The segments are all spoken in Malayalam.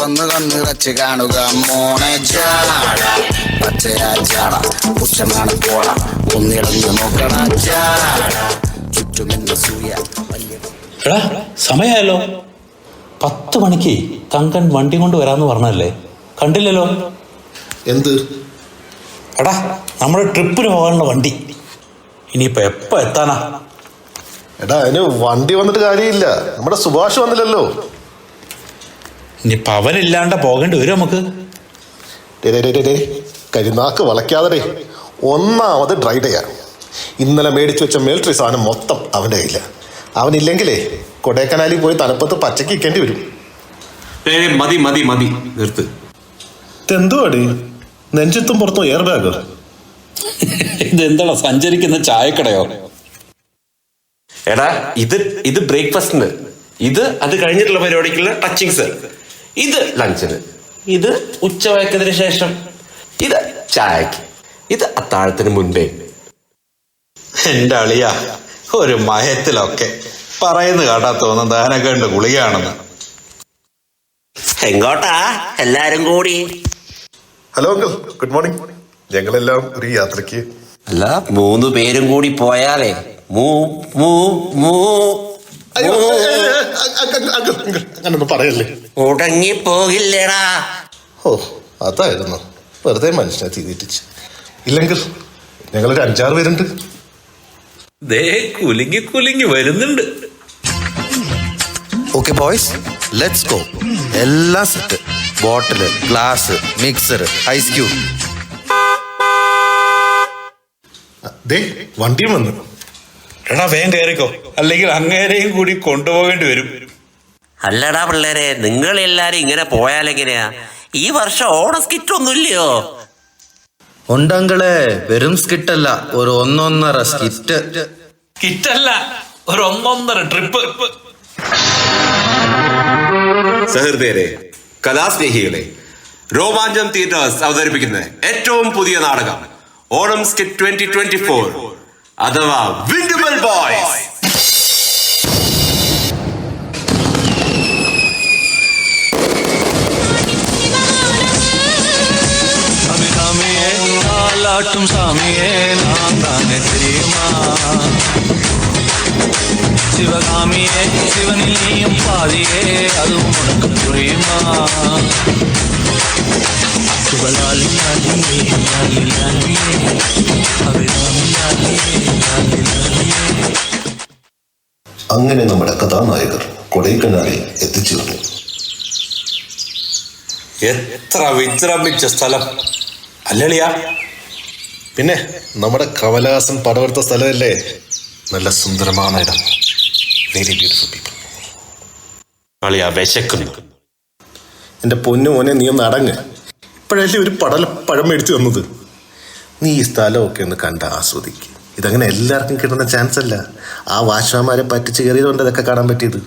തുറന്ന് കണ്ണിറച്ച് കാണുക മോനെ ജാട പച്ചയാ ജാട പുച്ഛമാണ് പോട ഒന്നിളഞ്ഞു നോക്കണ ജാട ചുറ്റുമെന്ന സൂയ എടാ സമയമായല്ലോ 10 മണിക്ക് തങ്കൻ വണ്ടി കൊണ്ട് വരാന്ന് പറഞ്ഞല്ലേ, കണ്ടില്ലല്ലോ. എന്ത്? എടാ നമ്മുടെ ട്രിപ്പിന് പോകാനുള്ള വണ്ടി ഇനിയിപ്പോ എപ്പോ എത്താനാ? എടാ അതിന് വണ്ടി വന്നിട്ട് കാര്യമില്ല, നമ്മുടെ സുഭാഷ് വന്നില്ലല്ലോ. ഇനിയിപ്പോ അവനില്ലാണ്ട് പോകേണ്ടി വരും നമുക്ക്. കരിനാക്ക് വളയ്ക്കാതെ. ഒന്നാമത് ഡ്രൈ ഡേയാ. ഇന്നലെ മേടിച്ചു വെച്ച മിലിറ്ററി സാധനം മൊത്തം അവൻ്റെ കയ്യില്ല. അവനില്ലെങ്കിലേ കൊടൈക്കനാലിൽ പോയി തണുപ്പത്ത് പച്ചക്ക് ഇരിക്കേണ്ടി വരും. മതി മതി മതി നിർത്ത്. എന്തുവാടി നെഞ്ചത്തും പുറത്തും എയർ ബാഗ്? ഇതെന്താ സഞ്ചരിക്കുന്ന ചായക്കടയോ? എടാ ഇത് ബ്രേക്ക്ഫാസ്റ്റിന്, ഇത് അത് കഴിഞ്ഞിട്ടുള്ള പരിപാടിക്കുള്ള ടച്ചിങ്സ്, ഇത് ലഞ്ചിന്, ഇത് ഉച്ചവഴക്കത്തിന് ശേഷം, ഇത് ചായക്ക്, ഇത് അത്താഴത്തിന് മുൻപേ. എന്റെ അളിയ ഒരു മയത്തിലൊക്കെ പറയുന്നു കേട്ടാ തോന്നുന്നത് അതിനൊക്കെ ഉണ്ട് ഗുളികയാണെന്ന്. എങ്ങോട്ടാ എല്ലാരും കൂടി? Hello uncle, good morning. ഞങ്ങളെല്ലാം ഒരു യാത്രക്ക്. അല്ല 3 പേരും കൂടി പോയാലേ അങ്ങനൊന്നും പറയല്ലേ. മുടങ്ങി പോകില്ലേടാ. ഓ അതായിരുന്നു, വെറുതെ മനുഷ്യനെ തീറ്റിച്ച്. ഇല്ലെങ്കിൽ ഞങ്ങളൊരു 5-6 പേരുണ്ട്. ദേ കുലുങ്ങി കുലുങ്ങി വരുന്നുണ്ട്. Okay boys, let's go. എല്ലാം സെറ്റ്. ബോട്ടില്, ഗ്ലാസ്, മിക്സർ, ഐസ് ക്യൂബ്. ദേ വണ്ടിയും വന്നു. എടാ വേഗം കയറിക്കോ, അല്ലെങ്കിൽ അങ്ങേരെയും കൂടി കൊണ്ടുപോകേണ്ടി വരും. അല്ലടാ പിള്ളേരെ, നിങ്ങൾ എല്ലാരും ഇങ്ങനെ പോയാലെങ്ങനെയാ? ഈ വർഷം ഓണം സ്കിറ്റ് ഒന്നുമില്ലയോ? ഉണ്ടങ്ങളെ, വെറും സ്കിറ്റല്ല, ഒരു 1.5 സ്കിറ്റ്. കിറ്റല്ല, ഒരു 1.5 ട്രിപ്പ്. സഹൃദയരെ, കലാസ്നേഹികളെ, രോമാഞ്ചം തിയേറ്റേഴ്സ് അവതരിപ്പിക്കുന്ന ഏറ്റവും പുതിയ നാടകം ഓണം സ്കിറ്റ് 2024 അഥവാ വിൻഡബിൾ ബോയ്സ്. சாமியே நான் தானே தெரியுமா? சிவகாமியே சிவனில் நீயும் பாதியே, அதுவும் உனக்கு புரியுமா? சுபலாலி லாலியே லாலி லாலியே அபிராமி லாலியே ലാലി ലാലിയേ. അങ്ങനെ നമ്മുടെ കഥാനായകർ കൊടൈക്കനാലിൽ എത്തിച്ചേർന്നു. എത്ര വിശ്രമിച്ച സ്ഥലം അല്ലളിയാ. പിന്നെ നമ്മുടെ കമലഹാസൻ പടവെടുത്ത സ്ഥലമല്ലേ. നല്ല സുന്ദരമായ ഇടം. Very beautiful people. അളിയാ വിശക്കുന്നു. എൻ്റെ പൊന്നു മോനെ, നീ ഒന്ന് അടങ്ങ്. ഇപ്പോഴല്ലേ ഒരു പഴം മേടിച്ചു തന്നത്. നീ ഈ സ്ഥലമൊക്കെ ഒന്ന് കണ്ട് ആസ്വദിക്കുക. ഇതങ്ങനെ എല്ലാവർക്കും കിട്ടുന്ന ചാൻസ് അല്ല. ആ വാച്ച്മാന്മാരെ പറ്റിച്ച് കയറിയതുകൊണ്ട് ഇതൊക്കെ കാണാൻ പറ്റിയത്.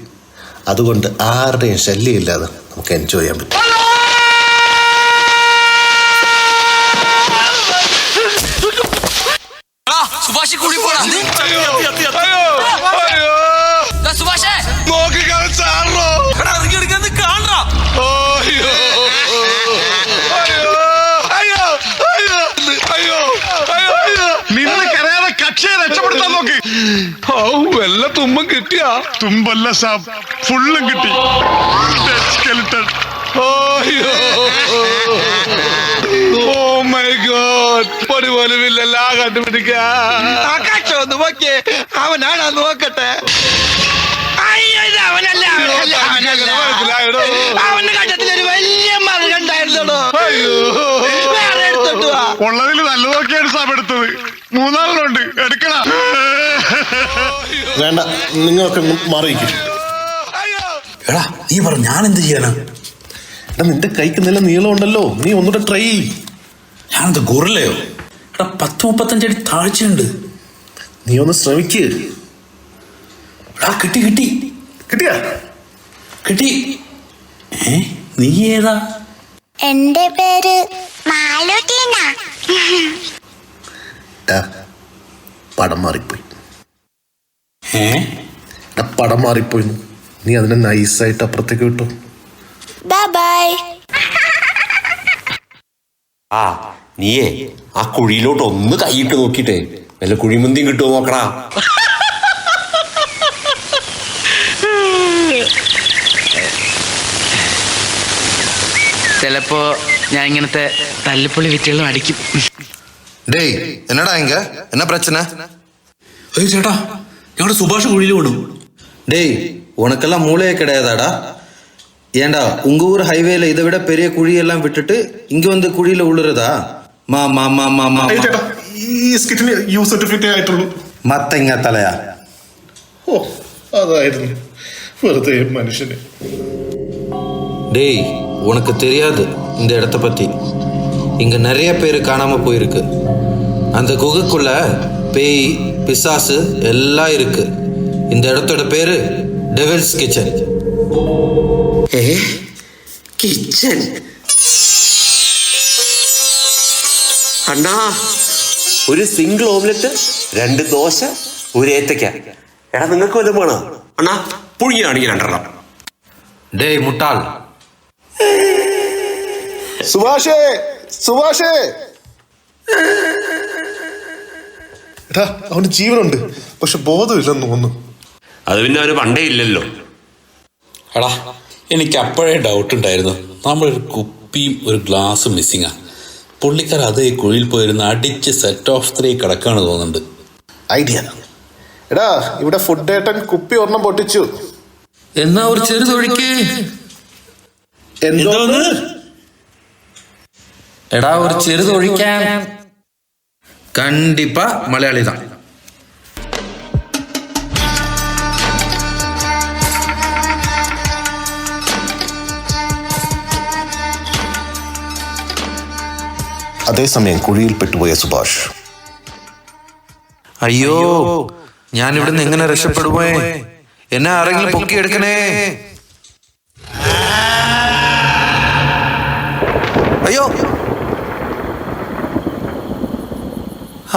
അതുകൊണ്ട് ആരുടെയും ശല്യമില്ലാതെ നമുക്ക് എൻജോയ് ചെയ്യാൻ പറ്റും. വല്ല തുമ്പം കിട്ടിയാ? തുമ്പല്ല സാബ്, ഫുള്ളും കിട്ടി. ഓ മൈ ഗോഡ്, ഒരു പോലുമില്ലല്ല കണ്ടുപിടിക്കാൻ. അവനാണ് നോക്കട്ടെ. അവന്റെ കണ്ടത്തിലൊരു വലിയ മറുകണ്ടായിരുന്നോ? ഉള്ളതിൽ നല്ലതൊക്കെയാണ് സാബ് എടുത്തത്. 3 എടുക്കണ. വേണ്ട, നിങ്ങളൊക്കെ മാറിയിരിക്കും. എടാ നീ പറ, ഞാൻ എന്ത് ചെയ്യണം? എടാ നിന്റെ കൈക്ക് നല്ല നീളം ഉണ്ടല്ലോ, നീ ഒന്നുകൂടെ ട്രൈ. ഞാനെന്ത് ഗുറില്ലയോ? എടാ 10-35 അടി താഴ്ചയുണ്ട്. നീ ഒന്ന് ശ്രമിക്ക്. എടാ കിട്ടി കിട്ടി കിട്ടിയാ? കിട്ടി. നീ ഏതാ? എന്റെ പേര് മാലുട്ടീന. പടം മാറിപ്പോയി. പടം മാറിപ്പോയി. നീ അതിനെ നൈസായിട്ട് അപ്പുറത്തേക്ക് വിട്ടു. ബൈ. ആ നീയേ ആ കുഴിയിലോട്ട് ഒന്ന് കൈയിട്ട് നോക്കിട്ടേ വല്ല കുഴിമുന്തിയും കിട്ടുമോ നോക്കടാ. ചിലപ്പോ ഞാൻ ഇങ്ങനത്തെ തല്ലിപ്പൊളി വിറ്റുകളും അടിക്കും. டேய் என்னடா இங்க என்ன பிரச்சனை? അയ്യോ ചേട്ടാ, ഞങ്ങളുടെ സുഭാഷ് കുഴിയിൽ വിടും. டேய் உனக்கெல்லாம் மூளையே கிடையாதாடா? ஏண்டா உங்க ஊர் ஹைவேல இதை விட பெரிய குழியெல்லாம் விட்டுட்டு இங்க வந்து குழியில உழுறதா? மா மா மா மா மா അയ്യോ ചേട്ടാ, ഈ സ്കിറ്റിന് യു സർട്ടിഫിക്കറ്റ് ആയിട്ടുള്ളൂ. மத்தங்க தலையா. ഓ അതായിരുന്നു വെറുതെ മനുഷ്യന്. டேய் உனக்கு தெரியாது இந்த இடத்த பத்தி. இங்க நிறைய பேர் காணாம போயிருக்கு. அந்த குகைக்குள்ள பேய் பிசாசு எல்லாம் இருக்கு. இந்த இடத்தோட பேரு டெவில்ஸ் கிச்சன். കിച്ചൻ അണ്ണാ, ഒരു സിംഗിൾ ഓംലെറ്റ്, 2 ദോശ, 1 ഏത്തക്ക. എടാ നിങ്ങൾക്ക് വല്ലതും വേണോ അണ്ണാ? പുഴുങ്ങിയാണെങ്കിൽ 2 டேய் முட்டாள். സുഭാഷേ, സുഭാഷേ. എടാ അവന് ജീവനുണ്ട്, പക്ഷെ ബോധമില്ലെന്ന് തോന്നുന്നു. അത് പിന്നെ അവന് പണ്ടേ ഇല്ലല്ലോ. എടാ, എനിക്ക് അപ്പോഴേ ഡൗട്ട് ഉണ്ടായിരുന്നു, നമ്മളൊരു കുപ്പിയും ഒരു ഗ്ലാസും മിസ്സിങ്ങാ. പുള്ളിക്കാർ അതേ കുഴിയിൽ പോയിരുന്ന് അടിച്ച് സെറ്റ് ഓഫ് 3 കിടക്കാണ് തോന്നുന്നുണ്ട്. ഐഡിയ. എടാ ഇവിടെ ഫുഡ് ഏട്ടൻ കുപ്പി ഒരെണ്ണം പൊട്ടിച്ചു. എന്നാ ഒരു ചെറുതൊഴിക്ക്. എന്തോന്ന്? എടാ ഒരു ചെറുതൊഴിക്കാൻ. കണ്ടിപ്പാ മലയാളി தான். അതേസമയം കുഴിയിൽ പെട്ടുപോയ സുഭാഷ്. അയ്യോ, ഞാൻ ഇവിടുന്ന് എങ്ങനെ രക്ഷപ്പെടുമേ? എന്നെ ആരെങ്കിലും പൊക്കിയെടുക്കണേ. അയ്യോ,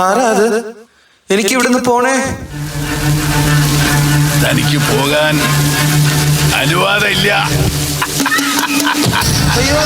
ആരാ അത്? എനിക്ക് ഇവിടുന്ന് പോണേ. തനിക്ക് പോകാൻ അനുവാദമില്ല. അയ്യോ,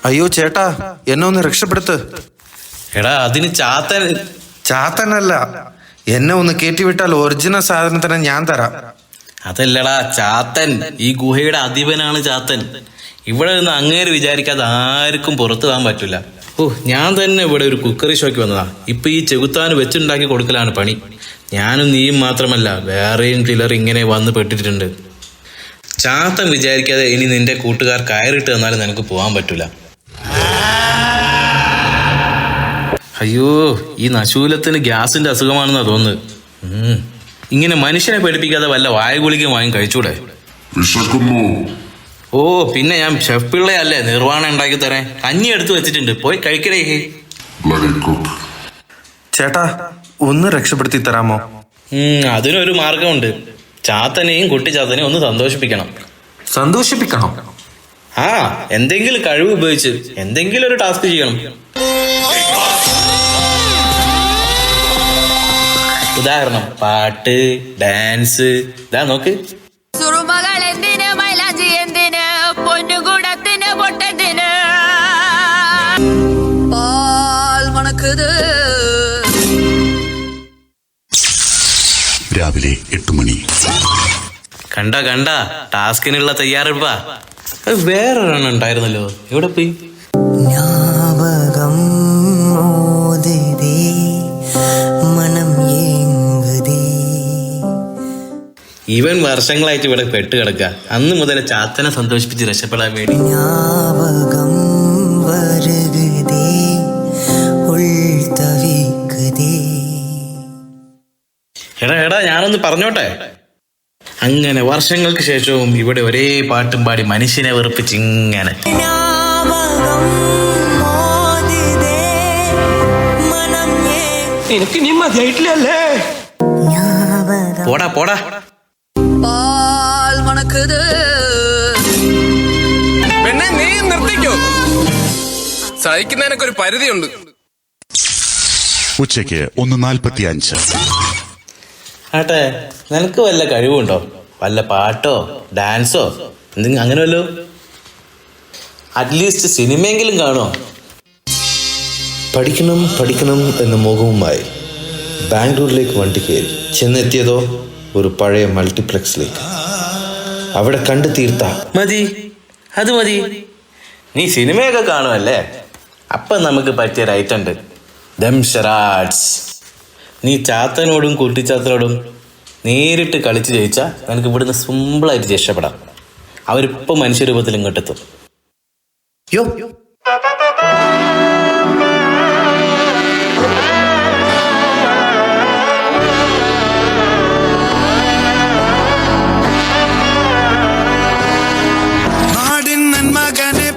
അയ്യോ ചേട്ടാ, എന്നെ ഒന്ന് രക്ഷപ്പെടുത്ത്. എടാ, അതിന് ചാത്തനല്ല, എന്നെ ഒന്ന് കയറ്റിവിട്ടാൽ ഒറിജിനൽ സാധനത്തിന് ഞാൻ തരാം. അതല്ലടാ, ചാത്തൻ. ഈ ഗുഹയുടെ അധിപനാണ് ചാത്തൻ. ഇവിടെ നിന്ന് അങ്ങേര് വിചാരിക്കാതെ ആർക്കും പുറത്തു പോകാൻ പറ്റില്ല. ഞാൻ തന്നെ ഇവിടെ ഒരു കുക്കറി ഷോയ്ക്ക് വന്നതാ. ഇപ്പൊ ഈ ചെകുത്താന് വെച്ചുണ്ടാക്കി കൊടുക്കലാണ് പണി. ഞാനും നീയും മാത്രമല്ല, വേറെയും ചിലർ ഇങ്ങനെ വന്ന് പെട്ടിട്ടുണ്ട്. ചാത്തൻ വിചാരിക്കാതെ ഇനി നിന്റെ കൂട്ടുകാർ കയറിട്ട് തന്നാലും നിനക്ക് പോകാൻ പറ്റൂല. അയ്യോ, ഈ നശൂലത്തിന് ഗ്യാസിന്റെ അസുഖമാണെന്നാ തോന്നുന്നത്. ഇങ്ങനെ മനുഷ്യനെ പേടിപ്പിക്കാതെ വല്ല വായുഗുളിക വാങ്ങി കഴിച്ചൂടെ? ഓ പിന്നെ ഞാൻ ഷെഫ് പിള്ളയല്ലേ, നിർവ്വാണം ഉണ്ടാക്കി തരാൻ. കഞ്ഞി എടുത്തു വെച്ചിട്ടുണ്ട്, പോയി കഴിക്കടേ. ചേട്ടാ, ഒന്ന് രക്ഷപ്പെടുത്തി തരാമോ? അതിനൊരു മാർഗമുണ്ട്. ചാത്തനെയും കുട്ടി ചാത്തനെയും ഒന്ന് സന്തോഷിപ്പിക്കണം. സന്തോഷിപ്പിക്കണം? ആ, എന്തെങ്കിലും കഴിവ് ഉപയോഗിച്ച് എന്തെങ്കിലും ഒരു ടാസ്ക് ചെയ്യണം. ഉദാഹരണം പാട്ട്, ഡാൻസ്. ഇതാ നോക്ക്. രാവിലെ 8 മണി. കണ്ട ടാസ്കിനുള്ള തയ്യാറെടുപ്പാ. വേറൊരെണ്ണം ഉണ്ടായിരുന്നല്ലോ, എവിടെ പോയി? ஞாபகம் மோதுதே மனம் ஏங்குதே. ഇവൻ വർഷങ്ങളായിട്ട് ഇവിടെ പെട്ട് കിടക്കുക. അന്ന് മുതൽ ചാത്തനെ സന്തോഷിപ്പിച്ച് രക്ഷപ്പെടാൻ വേണ്ടി ஞாபகம் வருகுதே ഉൾ തവിക്കുതേ. എടാ ഞാനൊന്ന് പറഞ്ഞോട്ടെ. അങ്ങനെ വർഷങ്ങൾക്ക് ശേഷവും ഇവിടെ ഒരേ പാട്ടും പാടി മനുഷ്യനെ വെറുപ്പിച്ച് ഇങ്ങനെ എനിക്ക് നീ മതിയായിട്ടില്ലല്ലേ? പോടാ പോടാ. പാൽ മണക്കുത്. പെണ്ണെ നീ നിർത്തിക്കോ, സഹിക്കുന്നതിനൊക്കെ ഒരു പരിധിയുണ്ട്. ഉച്ചയ്ക്ക് 1:45. ആട്ടെ, നിനക്ക് വല്ല കഴിവുണ്ടോ? വല്ല പാട്ടോ ഡാൻസോ എന്തെങ്കിലും അങ്ങനെ വല്ലോ? അറ്റ്ലീസ്റ്റ് സിനിമയെങ്കിലും കാണുമോ? പഠിക്കണം എന്ന മോഹവുമായി ബാംഗ്ലൂരിലേക്ക് വണ്ടി കയറി. ചെന്നെത്തിയതോ ഒരു പഴയ മൾട്ടിപ്ലക്സിലേക്ക്. അവിടെ കണ്ടു തീർത്ത മതി, അത് മതി. നീ സിനിമയൊക്കെ കാണുമല്ലേ? അപ്പം നമുക്ക് പറ്റിയ റൈറ്റുണ്ട്. ദംഷറാഡ്സ്. നീ ചാത്തനോടും കുട്ടിച്ചാത്തനോടും നേരിട്ട് കളിച്ച് ജയിച്ചാൽ നിനക്ക് ഇവിടുന്ന് സിമ്പിളായിട്ട് രക്ഷപ്പെടാം. അവരിപ്പോൾ മനുഷ്യരൂപത്തിൽ ഇങ്ങോട്ടെത്തും. യോ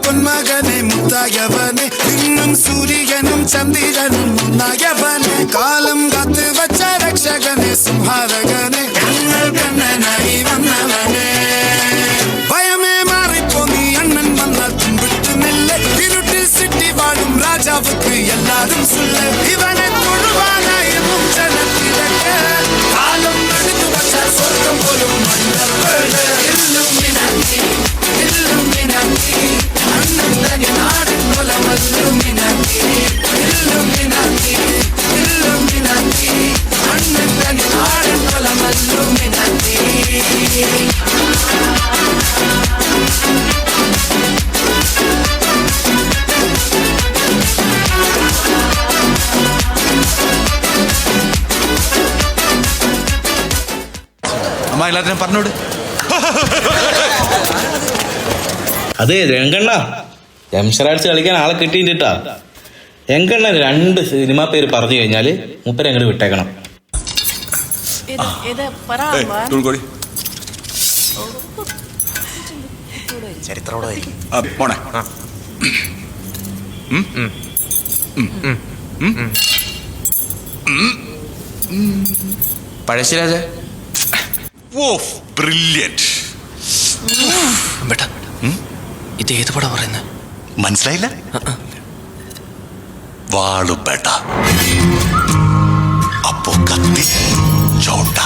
പൊന്മകനെ മുത്തായവനെ ഇന്നും സൂര്യനും ചന്ദ്രനും മുന്നായവനെ കാലം കാത്ത് വച്ച രക്ഷകനെ സംഹാരകനെ ഞങ്ങൾ കണ്ണനായി വന്നവനെ ഭയമേ മാറിപ്പോ നീ അണ്ണൻ വന്നാൽ തുമ്പിട്ട് നെല്ല് ഇരുട്ടിൽ സിറ്റി വാഴും രാജാവുക്ക് എല്ലാരും സുല്ല ഇവനെ തൊഴുവാനായി ജനത്തിരക്ക് കാലം എടുത്തു വച്ച സ്വർഗം പോലും മണ്ണ അമ്മ എല്ലാത്തിനും പറഞ്ഞോട്. അതെ രംഗണ്ണ, ജംഷറാഡ്സ് കളിക്കാൻ ആളെ കിട്ടിയിട്ടാ. രംഗണ്ണ 2 സിനിമാ പേര് പറഞ്ഞു കഴിഞ്ഞാല് മൂപ്പരെ അങ്ങോട്ട് വിട്ടേക്കണം. മോണെ പഴശ്ശിരാജ ബ്രില്യന്റ്. ബേട്ടാ, ഇത് ഏത് പടാ പറയുന്നത്? മനസ്സിലായില്ല? വാളുപേട്ട. അപ്പോ കത്തി ചോട്ട.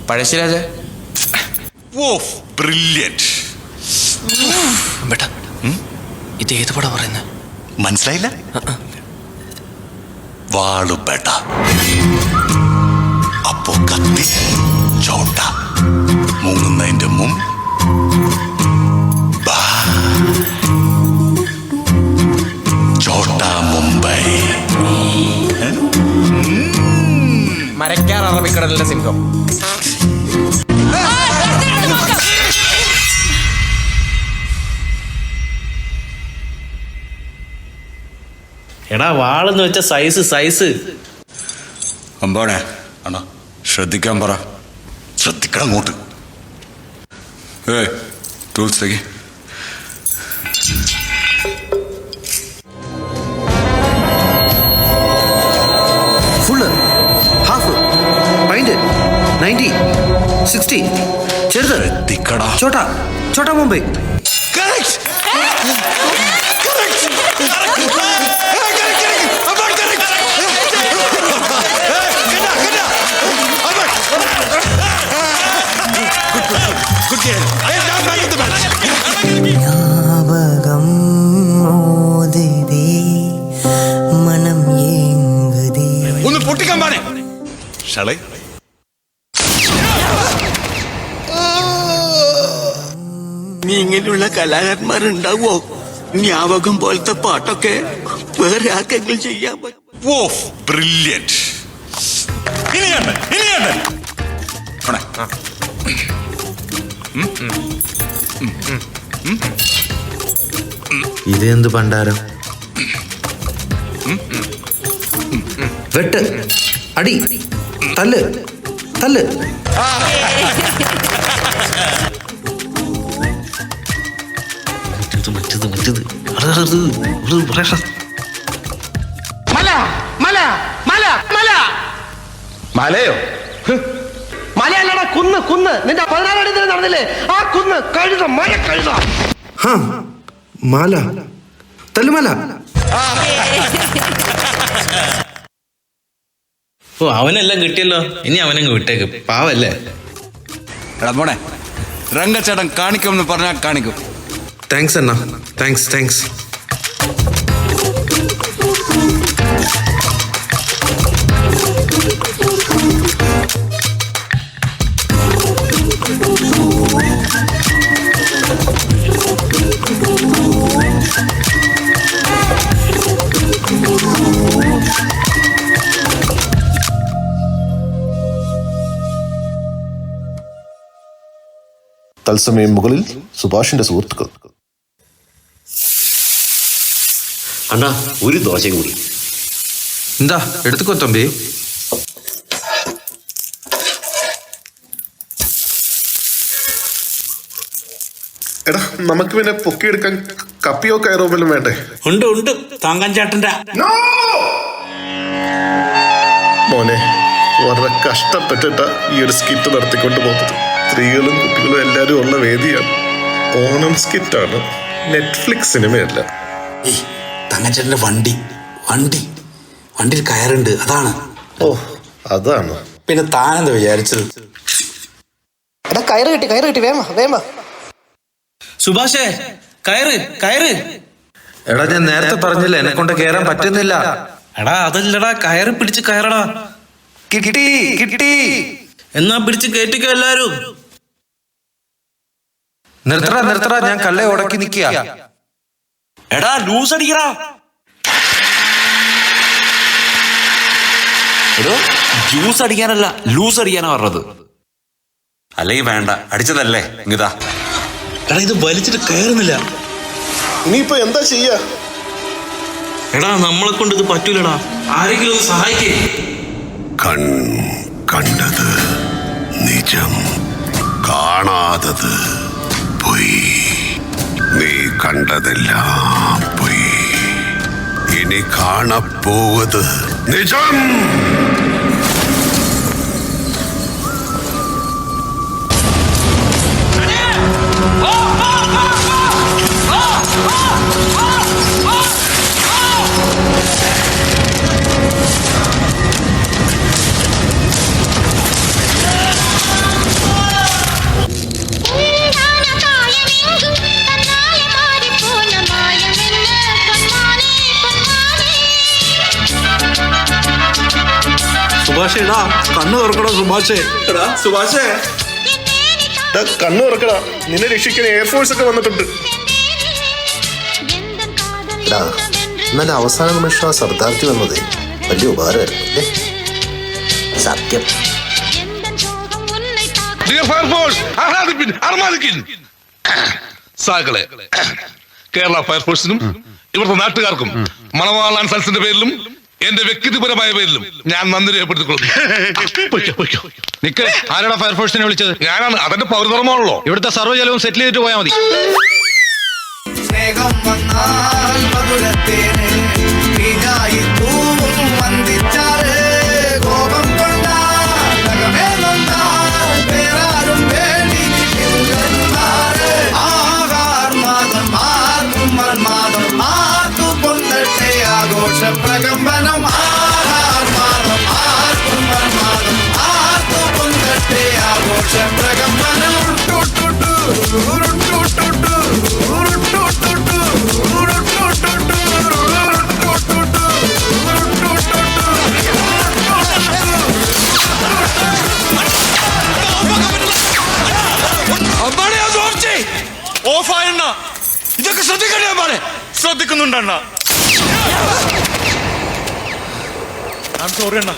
പഴശ്ശിരാജ ബ്രില്യന്റ്. ബേട്ടാ, ഇത് ഏത് പടാ പറയുന്നത്? മനസ്സിലായില്ല? വാളുപേട്ട. അപ്പോ കത്തി ചോട്ട. മുങ്ങുന്നതിന്റെ മുമ്പ് ചോട്ട മുംബൈ. മരക്കാർ അറബിക്കടലിന്റെ സിംഹം. എടാ, വാളെന്ന് വെച്ച സൈസ്. അമ്പാണേ അണ്ണാ ശ്രദ്ധിക്കാൻ പറ. ശ്രദ്ധിക്കണം അങ്ങോട്ട്. ടൂൾസേക്ക് ഫുള്ള് ഹാഫ് 90 60. ചെറുത് ചോട്ടാ ചോട്ടാ മുംബൈ. ஞாபகம் மோதுதே மனம் ஏங்குதே. ഒന്ന് പൊട്ടിക്കാൻ പാടേ ഷളേ നീ ഇങ്ങനെയുള്ള കലാകാരന്മാരുണ്ടാവോ? ജ്ഞാപകം പോലത്തെ പാട്ടൊക്കെ വേറെ ആർക്കെങ്കിലും ചെയ്യാൻ പറ്റും? ഓ ബ്രില്യന്റ്. ഇത് എന്ത് പണ്ടാരം? വെട്ട്, അടി, തല്ല്, തല്ല്. മറ്റത് മല മല മല മല മലയോ? മലയല്ലടാ, കുന്ന് കുന്ന്. നിന്റെ 16 അടി നടന്നില്ലേ ആ കുന്ന്? കഴുത, മല കഴുത. മാല, തല്ലുമല. ഓ അവനെല്ലാം കിട്ടിയല്ലോ, ഇനി അവനങ്ങ് വിട്ടേക്ക്, പാവല്ലേ. എടാ മോനെ, രംഗച്ചേട്ടൻ കാണിക്കുമെന്ന് പറഞ്ഞാൽ കാണിക്കും. താങ്ക്സ് അണ്ണ, താങ്ക്സ്. തത്സമയം മുകളിൽ സുഭാഷിന്റെ സുഹൃത്തുക്കൾ. അണ്ണാ ഒരു ദോശ കൂടി. എന്താ എടുത്തുക്കോ തമ്പി. എടാ നമുക്ക് പിന്നെ പൊക്കിയെടുക്കാൻ കപ്പിയോ കയറോ വല്ലതും വേണ്ടേ? ഉണ്ട് താങ്കാൻ ചേട്ടന്റെ. മോനെ വളരെ കഷ്ടപ്പെട്ടിട്ട ഈ ഒരു സ്കിറ്റ് നടത്തിക്കൊണ്ട് പോകുന്നത്. സ്ത്രീകളും കുട്ടികളും എല്ലാരും ഉള്ള വേദിയാണ്. ഓണം സ്കിറ്റാണ്, നെറ്റ്ഫ്ലിക്സ് സിനിമയല്ല. തങ്കച്ചേട്ടന്റെ വണ്ടിയിൽ കയറുണ്ട്, അതാണ്. ഓ അതാണ്. പിന്നെ താനെന്താ വിചാരിച്ചത്? എടാ കയറ് കിട്ടി വേമ. സുഭാഷേ കയറ്. എടാ ഞാൻ നേരത്തെ പറഞ്ഞില്ല, എന്നെ കൊണ്ട് കയറാൻ പറ്റുന്നില്ല. എടാ അതല്ലടാ, കയറി പിടിച്ച് കയറടാ. കിട്ടി. എന്നാ പിടിച്ച് കയറ്റിക്കോ എല്ലാരും. നിർത്തറ, ഞാൻ കല്ലെ ഉടക്കി നിക്കുക. എടാ ലൂസ് അടിക്കടാ. എടോ ജ്യൂസ് അടിക്കാനല്ല, ലൂസ് അടിക്കാനാ പറഞ്ഞത്. അല്ലെങ്കിൽ വേണ്ട, അടിച്ചതല്ലേ ഇങ്ങിതാ. എടാ ഇത് വലിച്ചിട്ട് കയറുന്നില്ല. ഇനിയിപ്പോ എന്താ ചെയ്യാ? എടാ നമ്മളെ കൊണ്ട് ഇത് പറ്റൂലടാ, ആരെങ്കിലും ഒന്ന് സഹായിക്കേ. കണ്ടത് നിജം, കാണാതത് പൊയ്. നീ കണ്ടതെല്ലാം പൊയ്. ഇനി കാണപ്പോവത് നിജം. സുഭാഷേ എടാ കണ്ണു തുറക്കടാ സുഭാഷേ. കണ്ണു തുറക്കടാ, നിന്നെ രക്ഷിക്കാൻ എയർഫോഴ്സ് ഒക്കെ വന്നിട്ടുണ്ട്. എന്നാൽ അവസാന നിമിഷം സർദാർജി വന്നതേ വലിയ ഉപകാരമായിരുന്നു അല്ലേ? സത്യം. സാകളെ കേരള ഫയർഫോഴ്സിനും ഇവിടുത്തെ നാട്ടുകാർക്കും മണവാളാൻ സൽസിന്റെ പേരിലും എന്റെ വ്യക്തിപരമായ പേരിലും ഞാൻ നന്ദി രേഖപ്പെടുത്തിക്കൊള്ളുന്നു. നിക്ക്, ആരാടാ ഫയർഫോഴ്സിനെ വിളിച്ചത്? ഞാനാണ്. അതെന്റെ പൗരധർമ്മമാണല്ലോ. ഇവിടുത്തെ സർവ്വജലവും സെറ്റിൽ ചെയ്തിട്ട് പോയാൽ മതി. സ്നേഹം വന്നാൽ മധുരത്തേന് തീനായി പൂവും വന്ദിച്ചാറ്. കോപം കൊണ്ടാൽ നഗമേ നന്ദാൽ പേരാ ശ്രദ്ധിക്കുന്നുണ്ട് അണ്ണ. സോറി അണ്ണ.